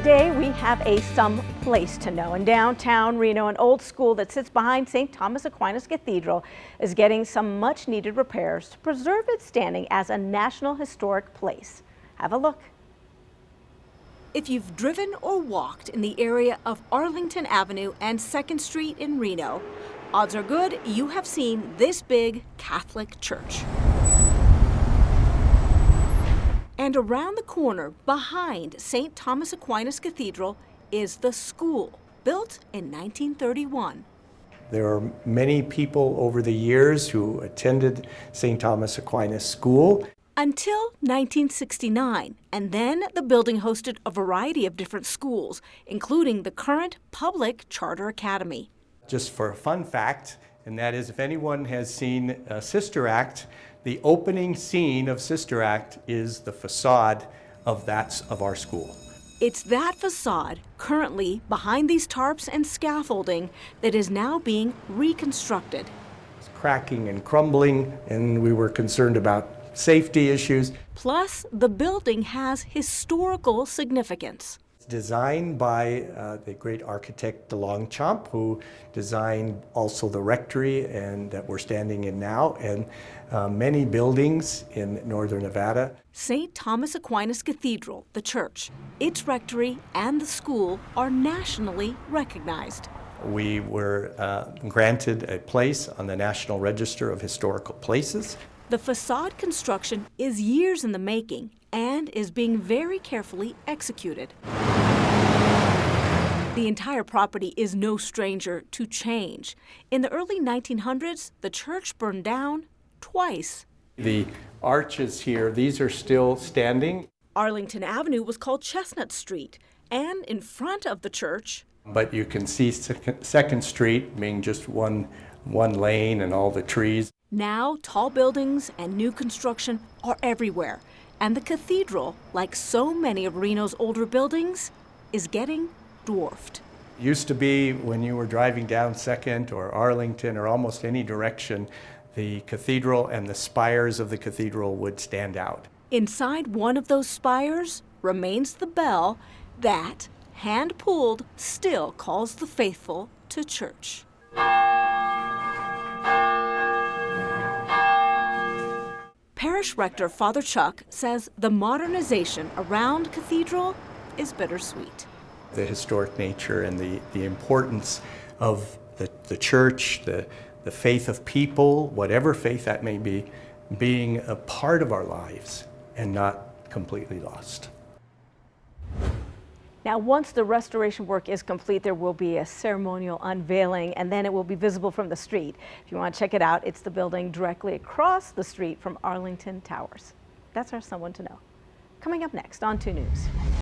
Today we have a some place to know. In downtown Reno, an old school that sits behind St. Thomas Aquinas Cathedral is getting some much needed repairs to preserve its standing as a National Historic Place. Have a look. If you've driven or walked in the area of Arlington Avenue and 2nd Street in Reno, odds are good you have seen this big Catholic church. And around the corner behind St. Thomas Aquinas Cathedral is the school, built in 1931. There are many people over the years who attended St. Thomas Aquinas School. Until 1969, and then the building hosted a variety of different schools, including the current public charter academy. Just for a fun fact, and that is if anyone has seen Sister Act, the opening scene of Sister Act is the facade of our school. It's that facade, currently behind these tarps and scaffolding, that is now being reconstructed. It's cracking and crumbling, and we were concerned about safety issues. Plus, the building has historical significance. It's designed by the great architect de Longchamp, who designed also the rectory and that we're standing in now, and many buildings in northern Nevada. St. Thomas Aquinas Cathedral, the church, its rectory, and the school are nationally recognized. We were granted a place on the National Register of Historical Places. The facade construction is years in the making and is being very carefully executed. The entire property is no stranger to change. In the early 1900s, the church burned down twice. The arches here, these are still standing. Arlington Avenue was called Chestnut Street, and in front of the church. But you can see 2nd Street being just one lane and all the trees. Now, tall buildings and new construction are everywhere, and the cathedral, like so many of Reno's older buildings, is getting dwarfed. It used to be when you were driving down 2nd or Arlington or almost any direction, the cathedral and the spires of the cathedral would stand out. Inside one of those spires remains the bell that, hand-pulled, still calls the faithful to church. Parish Rector Father Chuck says the modernization around Cathedral is bittersweet. The historic nature and the importance of the church, the faith of people, whatever faith that may be, being a part of our lives and not completely lost. Now, once the restoration work is complete, there will be a ceremonial unveiling, and then it will be visible from the street. If you want to check it out, it's the building directly across the street from Arlington Towers. That's our Someone to Know. Coming up next on 2 News.